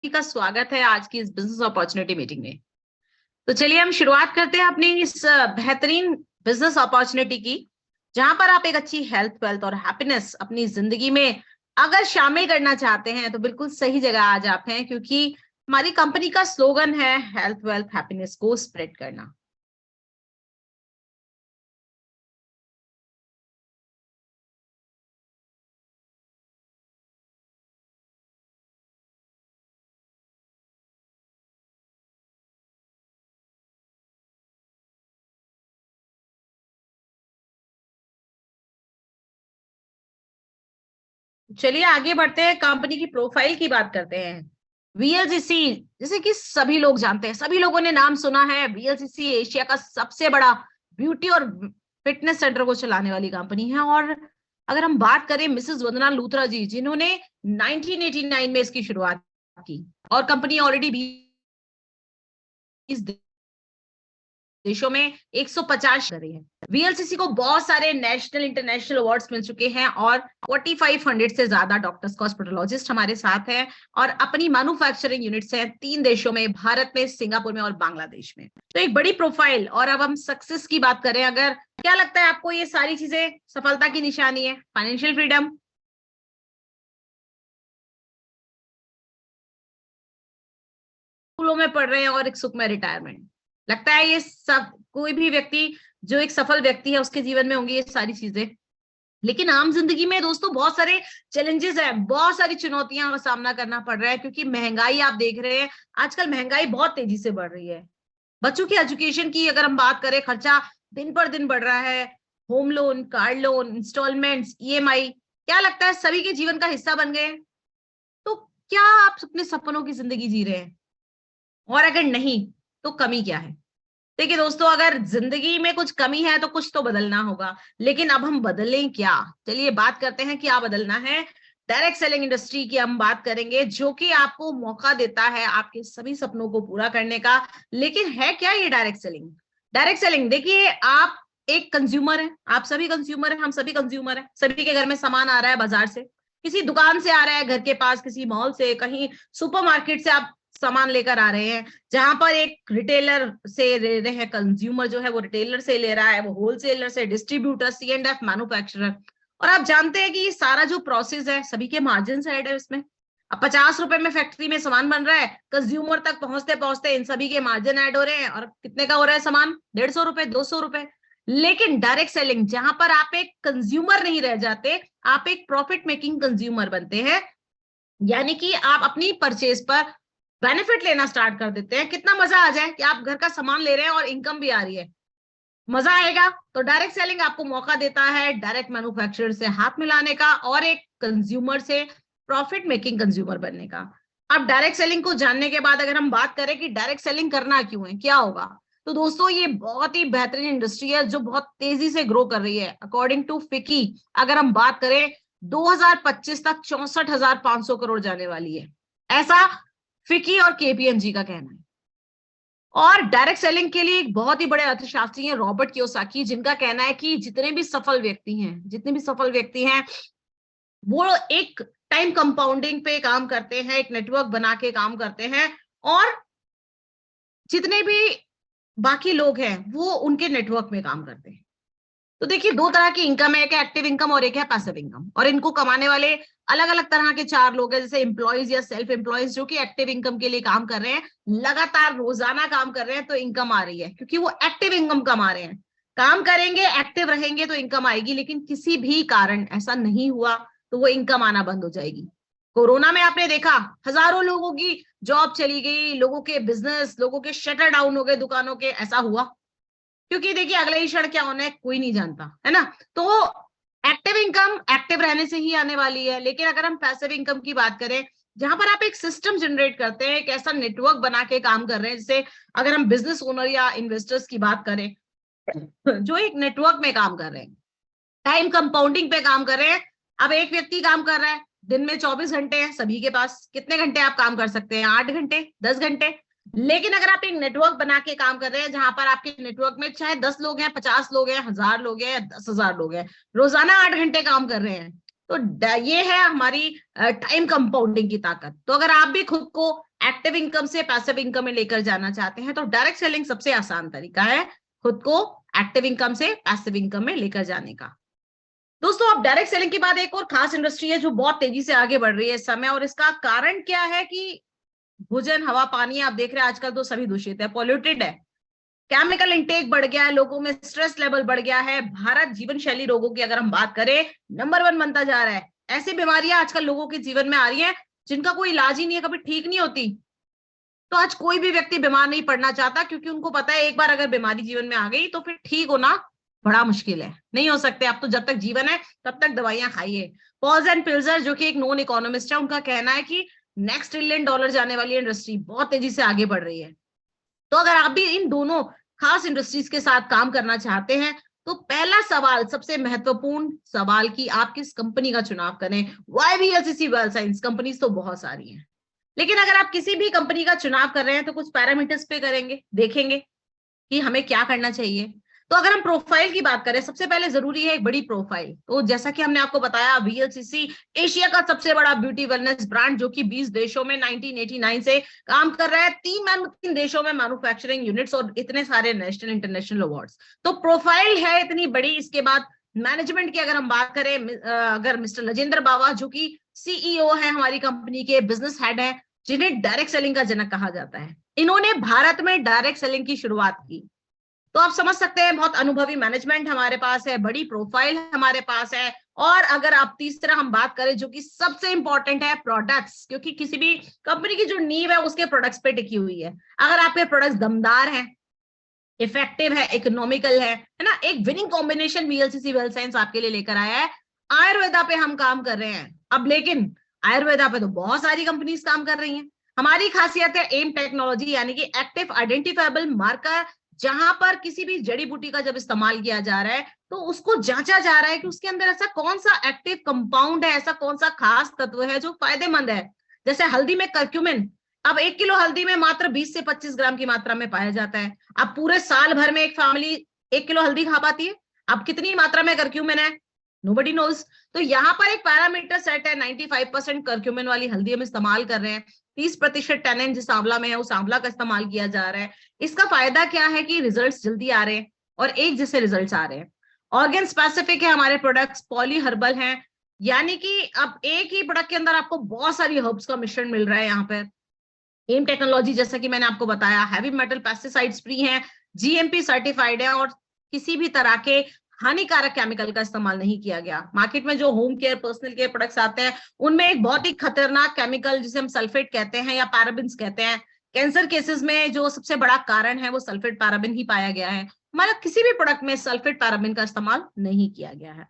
का स्वागत है आज की इस बिजनेस अपॉर्चुनिटी मीटिंग में। तो चलिए हम शुरुआत करते हैं अपनी इस बेहतरीन बिजनेस अपॉर्चुनिटी की, जहां पर आप एक अच्छी हेल्थ, वेल्थ और हैप्पीनेस अपनी जिंदगी में अगर शामिल करना चाहते हैं तो बिल्कुल सही जगह आज आप हैं, क्योंकि हमारी कंपनी का स्लोगन है हेल्थ, वेल्थ, हैप्पीनेस को स्प्रेड करना। चलिए आगे बढ़ते हैं, कंपनी की प्रोफाइल की बात करते हैं। वीएलसीसी, जैसे कि सभी लोग जानते हैं, सभी लोगों ने नाम सुना है, वीएलसीसी एशिया का सबसे बड़ा ब्यूटी और फिटनेस सेंटर को चलाने वाली कंपनी है। और अगर हम बात करें मिसेस वंदना लूथरा जी, जिन्होंने 1989 में इसकी शुरुआत की, और कंपनी ऑलरेडी 20 देशों में 150 कर रही है। वीएलसीसी को बहुत सारे नेशनल इंटरनेशनल अवार्ड्स मिल चुके हैं और 4500 से ज्यादा डॉक्टर्स कॉस्मेटोलॉजिस्ट हमारे साथ हैं, और अपनी मैन्युफैक्चरिंग यूनिट्स हैं 3 देशों में, भारत में, सिंगापुर में और बांग्लादेश में। तो एक बड़ी प्रोफाइल। और अब हम सक्सेस की बात करें, अगर क्या लगता है आपको ये सारी चीजें सफलता की निशानी है? फाइनेंशियल फ्रीडम, स्कूलों में पढ़ रहे हैं और एक सुखमय रिटायरमेंट। लगता है ये सब कोई भी व्यक्ति जो एक सफल व्यक्ति है उसके जीवन में होंगी ये सारी चीजें। लेकिन आम जिंदगी में दोस्तों बहुत सारे चैलेंजेस हैं, बहुत सारी चुनौतियां का सामना करना पड़ रहा है, क्योंकि महंगाई आप देख रहे हैं, आजकल महंगाई बहुत तेजी से बढ़ रही है। बच्चों की एजुकेशन की अगर हम बात करें, खर्चा दिन पर दिन बढ़ रहा है। Home loan, car loan, installments, EMI, क्या लगता है सभी के जीवन का हिस्सा बन गए? तो क्या आप अपने सपनों की जिंदगी जी रहे हैं? और अगर नहीं तो कमी क्या है? देखिए दोस्तों, अगर जिंदगी में कुछ कमी है तो कुछ तो बदलना होगा, लेकिन अब हम बदलें क्या? चलिए बात करते हैं क्या बदलना है। डायरेक्ट सेलिंग इंडस्ट्री की हम बात करेंगे, जो कि आपको मौका देता है आपके सभी सपनों को पूरा करने का। लेकिन है क्या ये डायरेक्ट सेलिंग? डायरेक्ट सेलिंग, देखिए आप एक कंज्यूमर है, आप सभी कंज्यूमर है, हम सभी कंज्यूमर है, सभी के घर में सामान आ रहा है बाजार से, किसी दुकान से आ रहा है, घर के पास किसी मॉल से, कहीं सुपरमार्केट से आप सामान लेकर आ रहे हैं, जहां पर एक रिटेलर से ले रहे हैं, कंज्यूमर जो है वो रिटेलर से ले रहा है, वो होलसेलर से, डिस्ट्रीब्यूटर, C&F मैन्युफैक्चरर। और आप जानते हैं कि ये सारा जो प्रोसेस है सभी के मार्जिन साइड है इसमें। अब 50 रुपए में फैक्ट्री में सामान बन रहा है, कंज्यूमर तक पहुंचते पहुंचते इन सभी के मार्जिन ऐड हो रहे हैं, और कितने का हो रहा है सामान? 150 रुपए, 200 रुपए। लेकिन डायरेक्ट सेलिंग, जहां पर आप एक कंज्यूमर नहीं रह जाते, आप एक प्रॉफिट मेकिंग कंज्यूमर बनते हैं, यानी कि आप अपनी परचेज पर बेनिफिट लेना स्टार्ट कर देते हैं। कितना मजा आ जाए कि आप घर का सामान ले रहे हैं और इनकम भी आ रही है, मजा आएगा। तो डायरेक्ट सेलिंग आपको मौका देता है डायरेक्ट मैन्युफैक्चरर से हाथ मिलाने का और एक कंज्यूमर से प्रॉफिट मेकिंग कंज्यूमर बनने का। अब डायरेक्ट सेलिंग को जानने के बाद अगर हम बात करें कि डायरेक्ट सेलिंग करना क्यों है, क्या होगा, तो दोस्तों ये बहुत ही बेहतरीन इंडस्ट्री है जो बहुत तेजी से ग्रो कर रही है। अकॉर्डिंग टू फिकी, अगर हम बात करें 2025 तक 64,500 करोड़ जाने वाली है, ऐसा फिकी और केपीएमजी का कहना है। और डायरेक्ट सेलिंग के लिए एक बहुत ही बड़े अर्थशास्त्री हैं रॉबर्ट कियोसाकी, जिनका कहना है कि जितने भी सफल व्यक्ति हैं वो एक टाइम कंपाउंडिंग पे काम करते हैं, एक नेटवर्क बना के काम करते हैं, और जितने भी बाकी लोग हैं वो उनके नेटवर्क में काम करते हैं। तो देखिए दो तरह की इनकम है, एक है एक्टिव इनकम और एक है पैसिव इनकम, और इनको कमाने वाले अलग अलग तरह के 4 लोग हैं, जैसे एम्प्लॉयज या सेल्फ एम्प्लॉयज, जो कि एक्टिव इनकम के लिए काम कर रहे हैं, लगातार रोजाना काम कर रहे हैं तो इनकम आ रही है, क्योंकि वो एक्टिव इनकम कमा रहे हैं। काम करेंगे, एक्टिव रहेंगे तो इनकम आएगी, लेकिन किसी भी कारण ऐसा नहीं हुआ तो वो इनकम आना बंद हो जाएगी। कोरोना में आपने देखा हजारों लोगों की जॉब चली गई, लोगों के बिजनेस, लोगों के शटर डाउन हो गए दुकानों के, ऐसा हुआ क्योंकि देखिए अगले ही क्षण क्या होना है कोई नहीं जानता, है ना। तो एक्टिव इनकम एक्टिव रहने से ही आने वाली है। लेकिन अगर हम पैसिव इनकम की बात करें, जहां पर आप एक सिस्टम जनरेट करते हैं, एक ऐसा नेटवर्क बना के काम कर रहे हैं, जैसे अगर हम बिजनेस ओनर या इन्वेस्टर्स की बात करें जो एक नेटवर्क में काम कर रहे हैं, टाइम कंपाउंडिंग पे काम कर रहे हैं। अब एक व्यक्ति काम कर रहा है, दिन में 24 घंटे हैं सभी के पास, कितने घंटे आप काम कर सकते हैं? 8 घंटे, 10 घंटे। लेकिन अगर आप एक नेटवर्क बना के काम कर रहे हैं, जहां पर आपके नेटवर्क में चाहे 10 लोग हैं, 50 लोग हैं, 1000 लोग हैं, 10,000 लोग हैं, रोजाना 8 घंटे काम कर रहे हैं, तो ये है हमारी टाइम कंपाउंडिंग की ताकत। तो अगर आप भी खुद को एक्टिव इनकम से पैसिव इनकम में लेकर जाना चाहते हैं तो डायरेक्ट सेलिंग सबसे आसान तरीका है खुद को एक्टिव इनकम से पैसिव इनकम में लेकर जाने का। दोस्तों अब डायरेक्ट सेलिंग के बाद एक और खास इंडस्ट्री है जो बहुत तेजी से आगे बढ़ रही है इस समय, और इसका कारण क्या है कि भोजन, हवा, पानी, आप देख रहे हैं आजकल तो सभी दूषित है, पॉल्यूटेड है, केमिकल इंटेक बढ़ गया है, लोगों में स्ट्रेस लेवल बढ़ गया है। भारत जीवन शैली रोगों की अगर हम बात करें नंबर 1 बनता जा रहा है। ऐसी बीमारियां आजकल लोगों के जीवन में आ रही हैं जिनका कोई इलाज ही नहीं है, कभी ठीक नहीं होती। तो आज कोई भी व्यक्ति बीमार नहीं पड़ना चाहता क्योंकि उनको पता है एक बार अगर बीमारी जीवन में आ गई तो फिर ठीक होना बड़ा मुश्किल है, नहीं हो सकते। आप तो जब तक जीवन है तब तक दवाइयां खाइए। पॉल्स एंड पिल्जर जो कि एक नॉन इकोनॉमिस्ट है, उनका कहना है कि नेक्स्ट $1 ट्रिलियन जाने वाली इंडस्ट्री बहुत तेजी से आगे बढ़ रही है। तो अगर आप भी इन दोनों खास इंडस्ट्रीज के साथ काम करना चाहते हैं तो पहला सवाल, सबसे महत्वपूर्ण सवाल कि आप किस कंपनी का चुनाव करें। Why VLCC wealth science companies तो बहुत सारी हैं, लेकिन अगर आप किसी भी कंपनी का चुनाव कर रहे हैं तो कुछ पैरामीटर्स पे करेंगे, देखेंगे कि हमें क्या करना चाहिए। तो अगर हम प्रोफाइल की बात करें, सबसे पहले जरूरी है एक बड़ी प्रोफाइल। तो जैसा कि हमने आपको बताया, वीएलसीसी एशिया का सबसे बड़ा ब्यूटी वेलनेस ब्रांड जो कि 20 देशों में 1989 से काम कर रहा है, 3 देशों में मैन्युफैक्चरिंग यूनिट्स और इतने सारे नेशनल इंटरनेशनल अवार्ड्स। तो प्रोफाइल है इतनी बड़ी। इसके बाद मैनेजमेंट की अगर हम बात करें, अगर मिस्टर राजेंद्र बावा जो कि सीईओ है हमारी कंपनी के, बिजनेस हेड है, जिन्हें डायरेक्ट सेलिंग का जनक कहा जाता है, इन्होंने भारत में डायरेक्ट सेलिंग की शुरुआत की। तो आप समझ सकते हैं बहुत अनुभवी मैनेजमेंट हमारे पास है, बड़ी प्रोफाइल हमारे पास है। और अगर आप तीसरा हम बात करें जो कि सबसे इंपॉर्टेंट है, प्रोडक्ट्स, क्योंकि किसी भी कंपनी की जो नींव है उसके प्रोडक्ट्स पे टिकी हुई है। अगर आपके प्रोडक्ट्स दमदार हैं, इफेक्टिव है, इकोनॉमिकल है ना, एक winning combination VLCC wealth science आपके लिए लेकर आया है। आयुर्वेदा पे हम काम कर रहे हैं अब, लेकिन आयुर्वेदा पे तो बहुत सारी कंपनीज काम कर रही हैं। हमारी खासियत है एम टेक्नोलॉजी, यानी कि एक्टिव आइडेंटिफाइबल मार्कर, जहां पर किसी भी जड़ी बूटी का जब इस्तेमाल किया जा रहा है तो उसको जांचा जा रहा है कि उसके अंदर ऐसा कौन सा एक्टिव कंपाउंड है, ऐसा कौन सा खास तत्व है जो फायदेमंद है। जैसे हल्दी में कर्क्यूमिन, अब 1 किलो हल्दी में मात्र 20 से 25 ग्राम की मात्रा में पाया जाता है। अब पूरे साल भर में एक फैमिली 1 किलो हल्दी खा पाती है? अब कितनी मात्रा में कर्क्यूमिन है, नोबडी नोज। तो यहाँ पर एक पैरामीटर सेट है, 95% कर्क्यूमिन वाली हल्दी हम इस्तेमाल कर रहे हैं, 30% टैनिन जिस आंवला में है उस आंवला का इस्तेमाल किया जा रहा है। इसका फायदा क्या है कि रिजल्ट्स जल्दी आ रहे हैं और एक जैसे रिजल्ट्स आ रहे हैं। ऑर्गन स्पेसिफिक है हमारे प्रोडक्ट्स, पॉली हर्बल हैं, यानी कि अब एक ही प्रोडक्ट के अंदर आपको बहुत सारी हर्ब्स का मिश्रण मिल रहा है। यहाँ पर एम टेक्नोलॉजी जैसा कि मैंने आपको बताया हैवी मेटल पेस्टिसाइड्स फ्री है, जीएमपी सर्टिफाइड है और किसी भी तरह के हानिकारक केमिकल का इस्तेमाल नहीं किया गया। मार्केट में जो home care, personal care products आते हैं उनमें एक बहुत ही खतरनाक केमिकल जिसे हम सल्फेट कहते हैं या पैराबिन्स कहते हैं, कैंसर केसेस में जो सबसे बड़ा कारण है वो सल्फेट पैराबिन ही पाया गया है। हमारा किसी भी प्रोडक्ट में सल्फेट पैराबिन का इस्तेमाल नहीं किया गया है।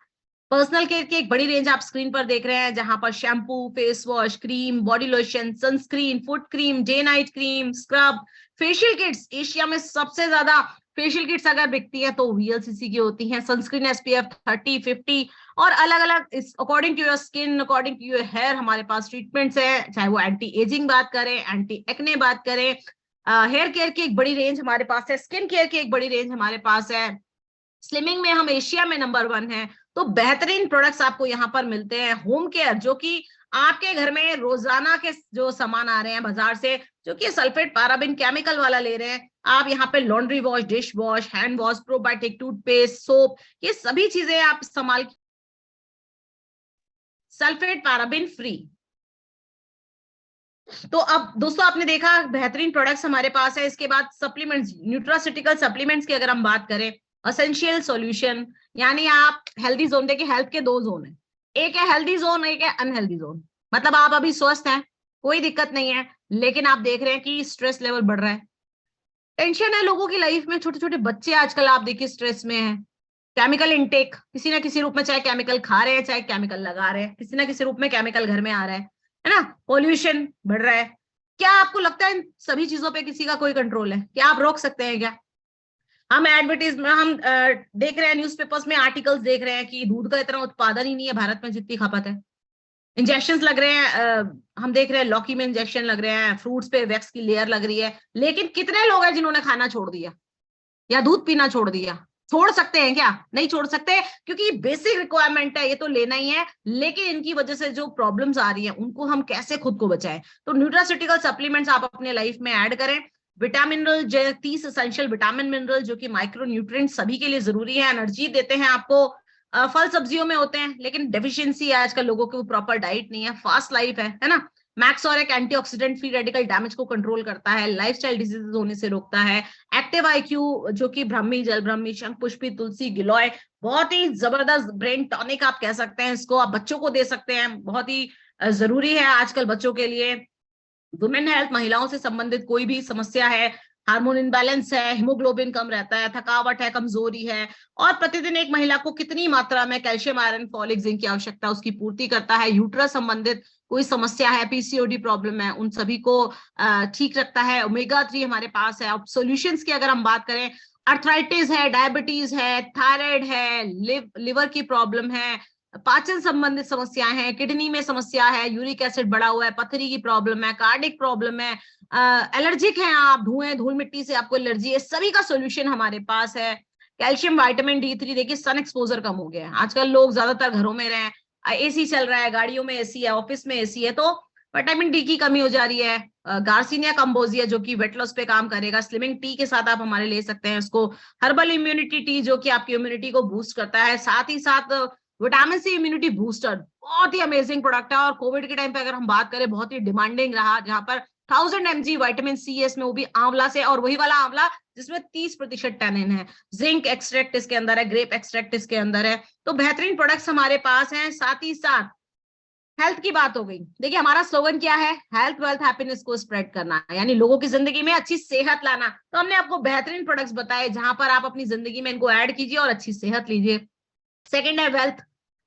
पर्सनल केयर की एक बड़ी रेंज आप स्क्रीन पर देख रहे हैं, जहां पर shampoo, face wash, cream, body lotion, sunscreen, foot cream, day night cream, scrub, facial kits. Asia में सबसे ज्यादा फेशियल किट्स अगर बिकती है तो वीएलसीसी की होती हैं। सनस्क्रीन SPF 30, 50 और अलग अलग according to your skin, according to your hair हमारे पास ट्रीटमेंट्स है, चाहे वो एंटी एजिंग बात करें, एंटी एक्ने बात करें। हेयर केयर की एक बड़ी रेंज हमारे पास है, स्किन केयर की एक बड़ी रेंज हमारे पास है। स्लिमिंग में हम एशिया में नंबर 1 है। तो बेहतरीन प्रोडक्ट्स आपको यहाँ पर मिलते हैं। होम केयर, जो कि आपके घर में रोजाना के जो सामान आ रहे हैं बाजार से, जो कि सल्फेट पैराबिन केमिकल वाला ले रहे हैं, आप यहाँ पे laundry wash, dish wash, hand wash, probiotic toothpaste, soap, ये सभी चीजें आप इस्तेमाल सल्फेट पैराबिन फ्री। तो अब दोस्तों आपने देखा बेहतरीन प्रोडक्ट्स हमारे पास है। इसके बाद सप्लीमेंट्स, न्यूट्रास्यूटिकल सप्लीमेंट्स की अगर हम बात करें, एसेंशियल सॉल्यूशन, यानी आप हेल्दी जोन, देखिए हेल्थ के 2 जोन है, एक है हेल्दी जोन, एक है अनहेल्दी जोन। मतलब आप अभी स्वस्थ हैं, कोई दिक्कत नहीं है, लेकिन आप देख रहे हैं कि स्ट्रेस लेवल बढ़ रहा है, टेंशन है लोगों की लाइफ में। छोटे छोटे बच्चे आजकल आप देखिए स्ट्रेस में हैं। केमिकल इनटेक किसी ना किसी रूप में, चाहे केमिकल खा रहे हैं चाहे केमिकल लगा रहे हैं, किसी ना किसी रूप में केमिकल घर में आ रहा है ना। पॉल्यूशन बढ़ रहा है। क्या आपको लगता है इन सभी चीजों पे किसी का कोई कंट्रोल है? क्या आप रोक सकते हैं क्या? हम एडवर्टीजमेंट, हम देख रहे हैं, न्यूज़पेपर्स में आर्टिकल्स देख रहे हैं कि दूध का इतना उत्पादन ही नहीं है भारत में जितनी खपत है। इंजेक्शंस लग रहे हैं, हम देख रहे हैं लौकी में इंजेक्शन लग रहे हैं, फ्रूट्स पे वैक्स की लेयर लग रही है, लेकिन कितने लोग हैं जिन्होंने खाना छोड़ दिया या दूध पीना छोड़ दिया? छोड़ सकते हैं क्या? नहीं छोड़ सकते, क्योंकि बेसिक रिक्वायरमेंट है, ये तो लेना ही है। लेकिन इनकी वजह से जो प्रॉब्लम्स आ रही हैं उनको हम कैसे खुद को बचाएं? तो न्यूट्रास्यूटिकल सप्लीमेंट्स आप अपने लाइफ में ऐड करें। Vitamin mineral, 30 essential vitamin mineral जो कि माइक्रो न्यूट्रिएंट सभी के लिए जरूरी है, एनर्जी देते हैं आपको। फल सब्जियों में होते हैं, लेकिन डेफिशिएंसी आजकल लोगों को प्रॉपर डाइट नहीं है, फास्ट लाइफ है ना। मैक्स और एक एंटीऑक्सीडेंट फ्री रेडिकल डैमेज को कंट्रोल करता है, लाइफस्टाइल डिजीजेस होने से रोकता है। एक्टिव आईक्यू जो कि ब्राह्मी, जल ब्राह्मी, शंख पुष्पी, तुलसी, गिलोय, बहुत ही जबरदस्त ब्रेन टॉनिक आप कह सकते हैं इसको। आप बच्चों को दे सकते हैं, बहुत ही जरूरी है आजकल बच्चों के लिए। वुमेन हेल्थ, महिलाओं से संबंधित कोई भी समस्या है, हार्मोन इनबैलेंस है, हिमोग्लोबिन कम रहता है, थकावट है, कमजोरी है, और प्रतिदिन एक महिला को कितनी मात्रा में कैल्शियम, आयरन, फॉलिक, जिंक की आवश्यकता, उसकी पूर्ति करता है। यूट्रस संबंधित कोई समस्या है, पीसीओडी प्रॉब्लम है, उन सभी को ठीक रखता है। ओमेगा 3 हमारे पास है। अब सॉल्यूशंस की अगर हम बात करें, अर्थराइटिस है, डायबिटीज है, थायराइड है, लिवर की प्रॉब्लम है, पाचन संबंधित समस्याएं हैं, किडनी में समस्या है, यूरिक एसिड बढ़ा हुआ है, पथरी की प्रॉब्लम है, कार्डिक प्रॉब्लम है, एलर्जिक हैं आप, धुएं धूल मिट्टी से आपको एलर्जी है, सभी का सोल्यूशन हमारे पास है। कैल्शियम, विटामिन D3, देखिए सन एक्सपोजर कम हो गया है, आजकल लोग ज्यादातर घरों में रहे, एसी चल रहा है, गाड़ियों में एसी है, ऑफिस में एसी है, तो विटामिन डी की कमी हो जा रही है। गार्सिनिया कंबोजिया जो कि वेट लॉस पे काम करेगा, स्लिमिंग टी के साथ आप हमारे ले सकते हैं उसको। हर्बल इम्यूनिटी टी जो कि आपकी इम्यूनिटी को बूस्ट करता है, साथ ही साथ विटामिन सी इम्यूनिटी बूस्टर, बहुत ही अमेजिंग प्रोडक्ट है। और कोविड के टाइम पे अगर हम बात करें, बहुत ही डिमांडिंग रहा, जहां पर 1000 mg विटामिन सी इसमें, वो भी आंवला से, और वही वाला आंवला जिसमें 30% टैनिन है। जिंक एक्सट्रैक्ट इसके अंदर है, ग्रेप एक्सट्रैक्ट इसके अंदर है, तो बेहतरीन प्रोडक्ट्स हमारे पास हैं। साथ ही साथ हेल्थ की बात हो गई, देखिए हमारा स्लोगन क्या है, हेल्थ वेल्थ हैप्पीनेस को स्प्रेड करना, यानी लोगों की जिंदगी में अच्छी सेहत लाना। तो हमने आपको बेहतरीन प्रोडक्ट्स बताए जहां पर आप अपनी जिंदगी में इनको ऐड कीजिए और अच्छी सेहत लीजिए। सेकंड है वेल्थ।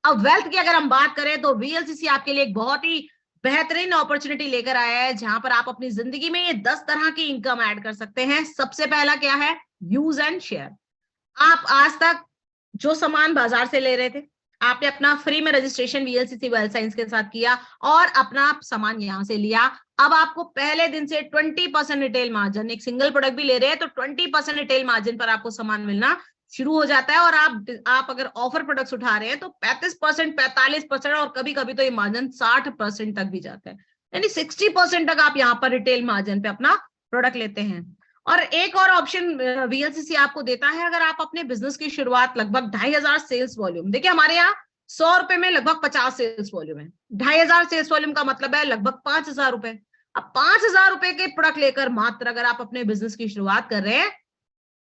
अब वेल्थ की अगर हम बात करें तो वीएलसीसी आपके लिए एक बहुत ही बेहतरीन अपॉर्चुनिटी लेकर आया है, जहां पर आप अपनी जिंदगी में ये 10 तरह की इनकम ऐड कर सकते हैं। सबसे पहला क्या है, यूज एंड शेयर। आप आज तक जो सामान बाजार से ले रहे थे, आपने अपना फ्री में रजिस्ट्रेशन वीएलसीसी वेल्थ साइंस के साथ किया और अपना सामान यहां से लिया। अब आपको पहले दिन से 20% रिटेल मार्जिन, एक सिंगल प्रोडक्ट भी ले रहे हैं तो 20% रिटेल मार्जिन पर आपको सामान मिलना शुरू हो जाता है। और आप अगर ऑफर प्रोडक्ट्स उठा रहे हैं तो 35%, 45%, और कभी कभी तो ये मार्जिन 60% तक भी जाता है, यानी 60% तक आप यहाँ पर रिटेल मार्जिन पे अपना प्रोडक्ट लेते हैं। और एक और ऑप्शन वीएलसीसी आपको देता है, अगर आप अपने बिजनेस की शुरुआत लगभग 2500 सेल्स वॉल्यूम, देखिए हमारे यहाँ 100 रुपए में लगभग 50 सेल्स वॉल्यूम है, 2500 सेल्स वॉल्यूम का मतलब है लगभग 5000 रुपए। अब 5000 रुपए के प्रोडक्ट लेकर मात्र अगर आप अपने बिजनेस की शुरुआत कर रहे हैं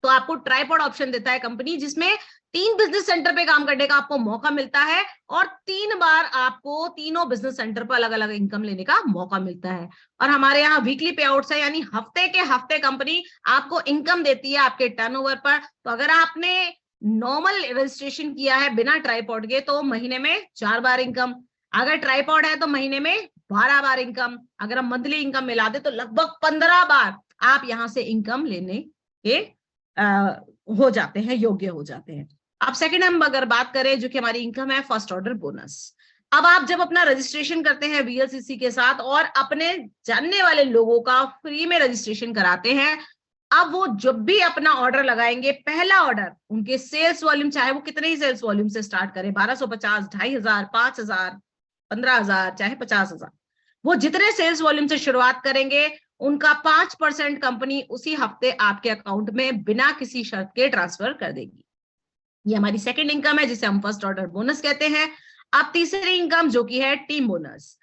तो आपको ट्राइपॉड ऑप्शन देता है कंपनी, जिसमें 3 बिजनेस सेंटर पे काम करने का आपको मौका मिलता है और 3 बार आपको तीनों बिजनेस सेंटर पर अलग अलग इनकम लेने का मौका मिलता है। और हमारे यहाँ वीकली पे आउट्स है, यानी हफ्ते के हफ्ते कंपनी आपको इनकम देती है आपके टर्नओवर पर। तो अगर आपने नॉर्मल रजिस्ट्रेशन किया है बिना ट्राइपॉड के तो महीने में 4 बार इनकम, अगर ट्राइपॉड है तो महीने में 12 बार इनकम, अगर हम मंथली इनकम मिला दे तो लगभग 15 बार आप यहाँ से इनकम लेने के हो जाते हैं, योग्य हो जाते हैं। अब सेकंड हम अगर बात करें जो कि हमारी इनकम है, फर्स्ट ऑर्डर बोनस। अब आप जब अपना रजिस्ट्रेशन करते हैं वीएलसीसी के साथ और अपने जानने वाले लोगों का फ्री में रजिस्ट्रेशन कराते हैं, अब वो जब भी अपना ऑर्डर लगाएंगे, पहला ऑर्डर उनके सेल्स वॉल्यूम, चाहे वो कितने ही सेल्स वॉल्यूम से स्टार्ट करें, 1250, 2500, 5000, 15000, चाहे 50000, वो जितने सेल्स वॉल्यूम से शुरुआत करेंगे उनका 5% कंपनी उसी हफ्ते आपके अकाउंट में बिना किसी शर्त के ट्रांसफर कर देगी। ये हमारी सेकंड इनकम है जिसे हम फर्स्ट ऑर्डर बोनस कहते हैं। अब तीसरी इनकम जो कि है टीम बोनस।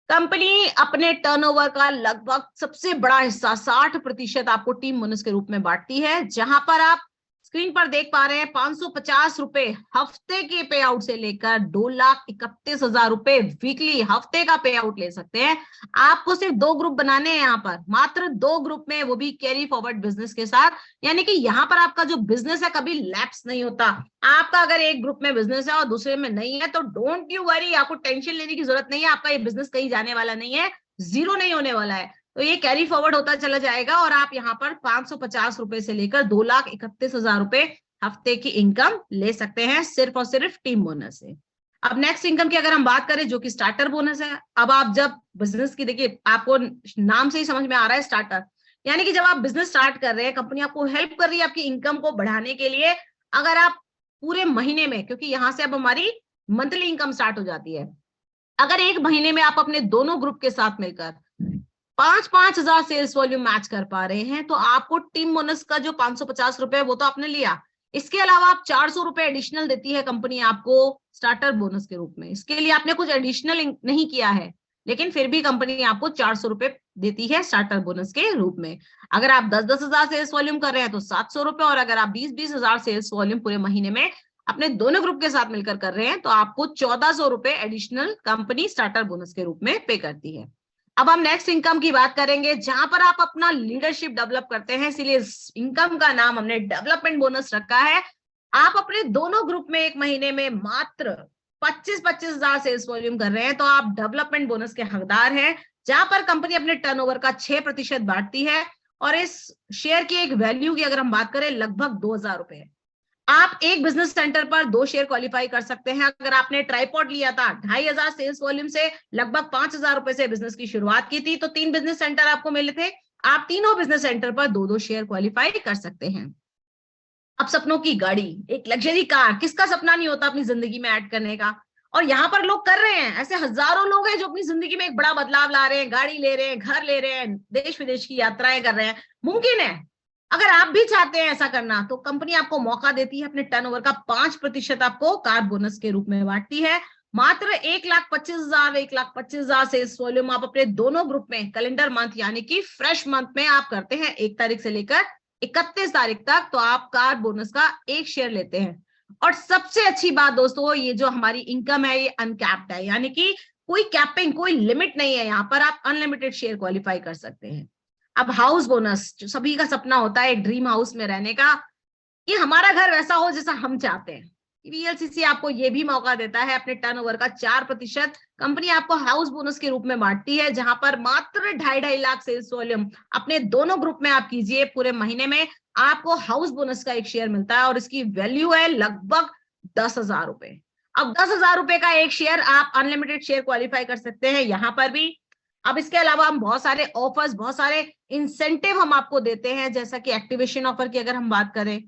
कंपनी अपने टर्नओवर का लगभग सबसे बड़ा हिस्सा 60% आपको टीम बोनस के रूप में बांटती है, जहां पर आप स्क्रीन पर देख पा रहे हैं 550 रुपए हफ्ते के पे आउट से लेकर 2,31,000 रुपए वीकली हफ्ते का पे आउट ले सकते हैं। आपको सिर्फ 2 ग्रुप बनाने हैं यहाँ पर, मात्र 2 ग्रुप में, वो भी कैरी फॉरवर्ड बिजनेस के साथ, यानी कि यहाँ पर आपका जो बिजनेस है कभी लैप्स नहीं होता। आपका अगर एक ग्रुप में बिजनेस है और दूसरे में नहीं है तो डोंट यू वरी, आपको टेंशन लेने की जरूरत नहीं है, आपका ये बिजनेस कहीं जाने वाला नहीं है, जीरो नहीं होने वाला है, तो ये कैरी फॉरवर्ड होता चला जाएगा और आप यहाँ पर 550 रुपए से लेकर 2,31,000 रुपए हफ्ते की इनकम ले सकते हैं, सिर्फ और सिर्फ टीम बोनस से। अब नेक्स्ट इनकम की अगर हम बात करें जो कि स्टार्टर बोनस है। अब आप जब बिजनेस की, देखिए आपको नाम से ही समझ में आ रहा है स्टार्टर, यानी कि जब आप बिजनेस स्टार्ट कर रहे हैं, कंपनी आपको हेल्प कर रही है आपकी इनकम को बढ़ाने के लिए, अगर आप पूरे महीने में, क्योंकि यहां से अब हमारी मंथली इनकम स्टार्ट हो जाती है, अगर एक महीने में आप अपने दोनों ग्रुप के साथ मिलकर 5,000 सेल्स वॉल्यूम मैच कर पा रहे हैं, तो आपको टीम बोनस का जो 550 रुपए वो तो आपने लिया, इसके अलावा आप 400 रुपए एडिशनल देती है कंपनी आपको स्टार्टर बोनस के रूप में। इसके लिए आपने कुछ एडिशनल नहीं किया है, लेकिन फिर भी कंपनी आपको 400 रुपए देती है स्टार्टर बोनस के रूप में। अगर आप 10-10 हजार सेल्स वॉल्यूम कर रहे हैं तो 700 रुपए, और अगर आप 20-20 हजार सेल्स वॉल्यूम पूरे महीने में अपने दोनों ग्रुप के साथ मिलकर कर रहे हैं तो आपको 1400 रुपए एडिशनल कंपनी स्टार्टर बोनस के रूप में पे करती है। अब हम नेक्स्ट इनकम की बात करेंगे, जहां पर आप अपना लीडरशिप डेवलप करते हैं, इसीलिए इस इनकम का नाम हमने डेवलपमेंट बोनस रखा है। आप अपने दोनों ग्रुप में एक महीने में मात्र 25-25 हजार सेल्स वॉल्यूम कर रहे हैं तो आप डेवलपमेंट बोनस के हकदार हैं, जहां पर कंपनी अपने टर्नओवर का 6% बांटती है, और इस शेयर की एक वैल्यू की अगर हम बात करें लगभग 2,000 रुपए है। आप एक बिजनेस सेंटर पर 2 शेयर क्वालिफाई कर सकते हैं। अगर आपने ट्राइपॉड लिया था 2,500 सेल्स वॉल्यूम से, लगभग 5,000 रुपए से बिजनेस की शुरुआत की थी, तो 3 बिजनेस सेंटर आपको मिले थे, आप तीनों बिजनेस सेंटर पर 2-2 शेयर क्वालिफाई कर सकते हैं। अब सपनों की गाड़ी, एक लग्जरी कार, किसका सपना नहीं होता अपनी जिंदगी में ऐड करने का, और यहाँ पर लोग कर रहे हैं। ऐसे हजारों लोग हैं जो अपनी जिंदगी में एक बड़ा बदलाव ला रहे हैं, गाड़ी ले रहे हैं, घर ले रहे हैं, देश विदेश की यात्राएं कर रहे हैं। मुमकिन है, अगर आप भी चाहते हैं ऐसा करना तो कंपनी आपको मौका देती है, अपने टर्नओवर का 5% आपको कार बोनस के रूप में बांटती है। मात्र 1,25,000 1,25,000 सेल्स वॉल्यूम आप अपने दोनों ग्रुप में कैलेंडर मंथ यानी कि फ्रेश मंथ में आप करते हैं 1 तारीख से लेकर 31 तारीख तक, तो आप कार बोनस का 1 शेयर लेते हैं। और सबसे अच्छी बात दोस्तों, ये जो हमारी इनकम है ये अनकैप्ड है, यानी कि कोई कैपिंग, कोई लिमिट नहीं है, यहाँ पर आप अनलिमिटेड शेयर क्वालिफाई कर सकते हैं। अब हाउस बोनस, जो सभी का सपना होता है एक ड्रीम हाउस में रहने का, कि हमारा घर वैसा हो जैसा हम चाहते हैं, वीएलसीसी आपको ये भी मौका देता है। अपने टर्नओवर का 4% कंपनी आपको हाउस बोनस के रूप में बांटती है, जहां पर मात्र 2.5 लाख सेल्स वॉल्यूम अपने दोनों ग्रुप में आप कीजिए, पूरे महीने में आपको हाउस बोनस का 1 शेयर मिलता है, और इसकी वैल्यू है लगभग 10,000 रुपए। अब 10,000 रुपए का 1 शेयर आप अनलिमिटेड शेयर क्वालिफाई कर सकते हैं यहाँ पर भी। अब इसके अलावा हम बहुत सारे ऑफर्स, बहुत सारे इंसेंटिव हम आपको देते हैं, जैसा कि एक्टिवेशन ऑफर की अगर हम बात करें,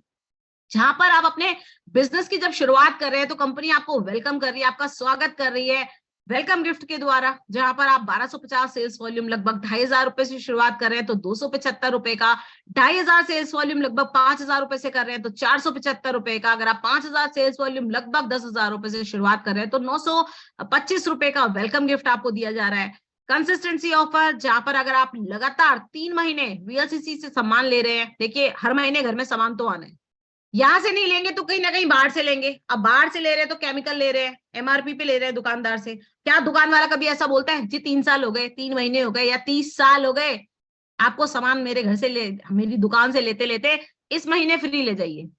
जहां पर आप अपने बिजनेस की जब शुरुआत कर रहे हैं तो कंपनी आपको वेलकम कर रही है, आपका स्वागत कर रही है वेलकम गिफ्ट के द्वारा, जहां पर आप 1250 सेल्स वॉल्यूम लगभग 2,500 रुपए से शुरुआत कर रहे हैं तो 275 रुपए का, 2,500 सेल्स वॉल्यूम लगभग 5,000 रुपए से कर रहे हैं तो 475 रुपए का, अगर आप 5,000 सेल्स वॉल्यूम लगभग 10,000 रुपए से शुरुआत कर रहे हैं तो 925 रुपए का वेलकम गिफ्ट आपको दिया जा रहा है। कंसिस्टेंसी ऑफर, जहां पर अगर आप लगातार 3 महीने वीएलसीसी से सामान ले रहे हैं, देखिए हर महीने घर में सामान तो आना है, यहां से नहीं लेंगे तो कहीं ना कहीं बाहर से लेंगे। अब बाहर से ले रहे हैं तो केमिकल ले रहे हैं, एमआरपी पे ले रहे हैं दुकानदार से, क्या दुकान वाला कभी ऐसा बोलता है जी 3 साल हो गए, 3 महीने हो गए या 30 साल हो गए, आपको सामान मेरे घर से मेरी दुकान से लेते लेते इस महीने फ्री ले जाइए?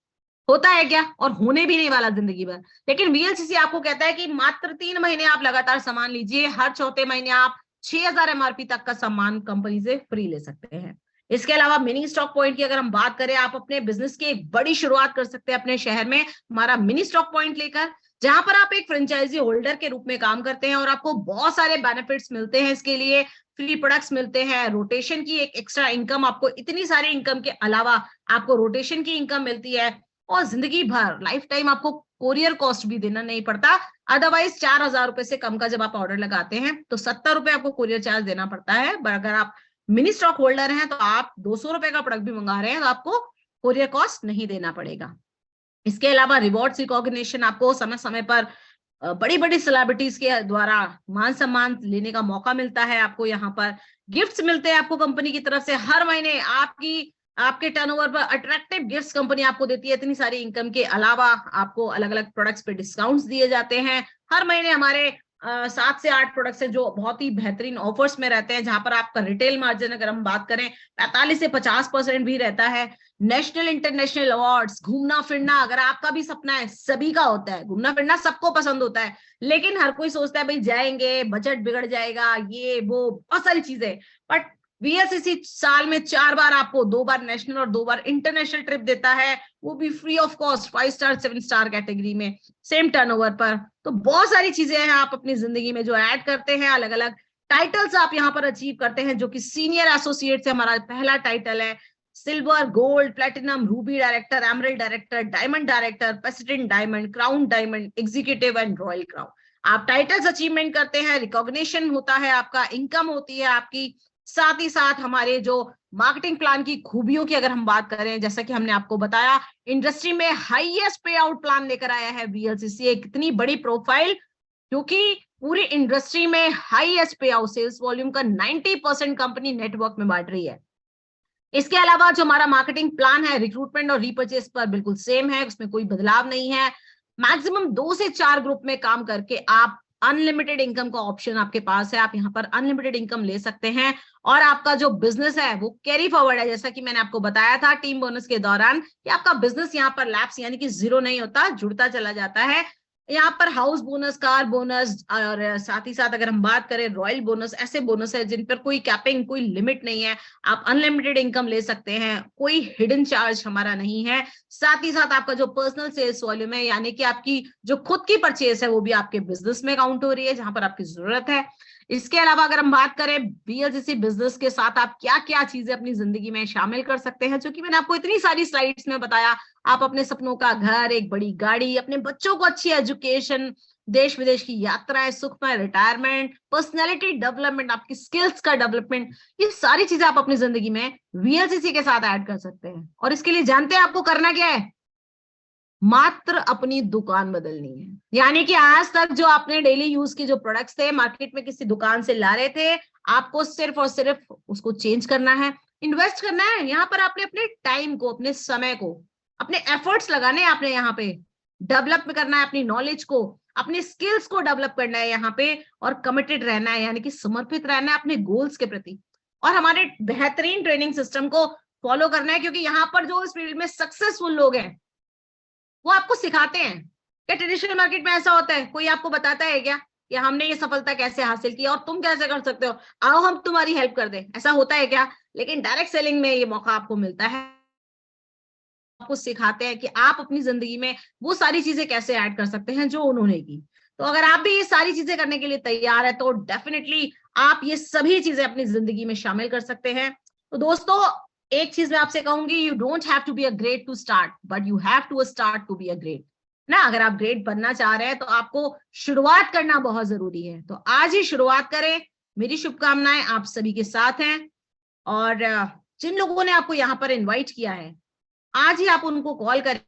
होता है क्या? और होने भी नहीं वाला जिंदगी भर। लेकिन वीएलसीसी आपको कहता है कि मात्र 3 महीने आप लगातार सामान लीजिए, हर चौथे महीने आप 6,000 एमआरपी तक का सामान कंपनी से फ्री ले सकते हैं। इसके अलावा मिनी स्टॉक पॉइंट की अगर हम बात करें, आप अपने बिजनेस की एक बड़ी शुरुआत कर सकते हैं अपने शहर में हमारा मिनी स्टॉक पॉइंट लेकर, जहां पर आप एक फ्रेंचाइजी होल्डर के रूप में काम करते हैं और आपको बहुत सारे बेनिफिट्स मिलते हैं। इसके लिए फ्री प्रोडक्ट्स मिलते हैं, रोटेशन की एक एक्स्ट्रा इनकम, आपको इतनी सारी इनकम के अलावा आपको रोटेशन की इनकम मिलती है, और जिंदगी भर लाइफ टाइम आपको कोरियर कॉस्ट भी देना नहीं पड़ता। अदरवाइज 4,000 रुपए से कम का जब आप ऑर्डर लगाते हैं तो 70 रुपए आपको कोरियर चार्ज देना पड़ता है। अगर आप मिनी स्टॉक होल्डर हैं तो आप 200 रुपए का प्रोडक्ट भी मंगा रहे हैं तो आपको कोरियर कॉस्ट नहीं देना पड़ेगा। इसके अलावा रिवॉर्ड्स रिकॉग्निशन, आपको समय समय पर बड़ी बड़ी सेलिब्रिटीज के द्वारा मान सम्मान लेने का मौका मिलता है, आपको यहाँ पर गिफ्ट्स मिलते हैं आपको कंपनी की तरफ से। हर महीने आपके टर्नओवर पर अट्रैक्टिव गिफ्ट्स कंपनी आपको देती है। इतनी सारी इनकम के अलावा आपको अलग अलग प्रोडक्ट्स पे डिस्काउंट्स दिए जाते हैं। हर महीने हमारे 7 से 8 प्रोडक्ट्स हैं जो बहुत ही बेहतरीन ऑफर्स में रहते हैं, जहां पर आपका रिटेल मार्जिन अगर हम बात करें 45 से 50% भी रहता है। नेशनल इंटरनेशनल अवार्ड्स, घूमना फिरना अगर आपका भी सपना है, सभी का होता है, घूमना फिरना सबको पसंद होता है, लेकिन हर कोई सोचता है भाई जाएंगे बजट बिगड़ जाएगा, ये वो बहुत सारी चीजें। बट वीएलसीसी साल में 4 बार आपको 2 बार नेशनल और 2 बार इंटरनेशनल ट्रिप देता है, वो भी free of cost, 5 star 7 star category में, सेम टर्नओवर पर। तो बहुत सारी चीजें हैं आप अपनी जिंदगी में जो ऐड करते हैं, अलग अलग टाइटल्स आप यहाँ पर अचीव करते हैं, जो कि सीनियर एसोसिएट से हमारा पहला टाइटल है, silver, gold, platinum, Ruby director, emerald director, diamond director, president diamond, crown diamond, executive and royal crown. आप टाइटल्स अचीवमेंट करते हैं, रिकॉग्निशन होता है आपका, इनकम होती है आपकी, साथ ही साथ हमारे जो मार्केटिंग प्लान की खूबियों की अगर हम बात करें, जैसा कि हमने आपको बताया, इंडस्ट्री में हाईएस्ट पे आउट प्लान लेकर आया है वीएलसीसी। एक इतनी बड़ी प्रोफाइल, क्योंकि पूरी इंडस्ट्री में हाईएस्ट पे आउट, सेल्स वॉल्यूम का 90% कंपनी नेटवर्क में बांट रही है। इसके अलावा जो हमारा मार्केटिंग प्लान है, रिक्रूटमेंट और रीपर्चेस पर बिल्कुल सेम है, उसमें कोई बदलाव नहीं है। मैक्सिमम 2 से 4 ग्रुप में काम करके आप अनलिमिटेड इनकम का ऑप्शन आपके पास है, आप यहाँ पर अनलिमिटेड इनकम ले सकते हैं। और आपका जो बिजनेस है वो कैरी फॉरवर्ड है, जैसा कि मैंने आपको बताया था टीम बोनस के दौरान कि आपका बिजनेस यहाँ पर लैप्स यानी कि जीरो नहीं होता, जुड़ता चला जाता है। यहाँ पर हाउस बोनस, कार बोनस और साथ ही साथ अगर हम बात करें रॉयल बोनस, ऐसे बोनस है जिन पर कोई कैपिंग, कोई लिमिट नहीं है, आप अनलिमिटेड इनकम ले सकते हैं, कोई हिडन चार्ज हमारा नहीं है। साथ ही साथ आपका जो पर्सनल सेल्स वॉल्यूम है, यानी कि आपकी जो खुद की परचेस है वो भी आपके बिजनेस में काउंट हो रही है जहां पर आपकी जरूरत है। इसके अलावा अगर हम बात करें वीएलसीसी बिजनेस के साथ आप क्या क्या चीजें अपनी जिंदगी में शामिल कर सकते हैं, जो कि मैंने आपको इतनी सारी स्लाइड्स में बताया। आप अपने सपनों का घर, एक बड़ी गाड़ी, अपने बच्चों को अच्छी एजुकेशन, देश विदेश की यात्राएं, सुखमय रिटायरमेंट, पर्सनैलिटी डेवलपमेंट, आपकी स्किल्स का डेवलपमेंट, ये सारी चीजें आप अपनी जिंदगी में वीएलसीसी के साथ ऐड कर सकते हैं। और इसके लिए जानते हैं आपको करना क्या है? मात्र अपनी दुकान बदलनी है। यानी कि आज तक जो आपने डेली यूज की जो प्रोडक्ट्स थे, मार्केट में किसी दुकान से ला रहे थे, आपको सिर्फ और सिर्फ उसको चेंज करना है, इन्वेस्ट करना है। यहाँ पर आपने अपने टाइम को, अपने समय को, अपने एफर्ट्स लगाने हैं, आपने यहाँ पे डेवलप करना है अपनी नॉलेज को, अपने स्किल्स को डेवलप करना है यहाँ पे, और कमिटेड रहना है, यानी कि समर्पित रहना है अपने गोल्स के प्रति, और हमारे बेहतरीन ट्रेनिंग सिस्टम को फॉलो करना है। क्योंकि यहाँ पर जो इस फील्ड में सक्सेसफुल लोग हैं वो आपको सिखाते हैं। क्या ट्रेडिशनल मार्केट में ऐसा होता है, कोई आपको बताता है क्या कि हमने ये सफलता कैसे हासिल की और तुम कैसे कर सकते हो, आओ हम तुम्हारी हेल्प कर दें, ऐसा होता है क्या? लेकिन डायरेक्ट सेलिंग में ये मौका आपको मिलता है, आपको सिखाते हैं कि आप अपनी जिंदगी में वो सारी चीजें कैसे ऐड कर सकते हैं जो उन्होंने की। तो अगर आप भी ये सारी चीजें करने के लिए तैयार है तो डेफिनेटली आप ये सभी चीजें अपनी जिंदगी में शामिल कर सकते हैं। तो दोस्तों, एक चीज मैं आपसे कहूंगी, you don't have to be a great to start, but you have to start to be a great ना। अगर आप ग्रेट बनना चाह रहे हैं तो आपको शुरुआत करना बहुत जरूरी है। तो आज ही शुरुआत करें। मेरी शुभकामनाएं आप सभी के साथ हैं। और जिन लोगों ने आपको यहाँ पर इनवाइट किया है, आज ही आप उनको कॉल करें।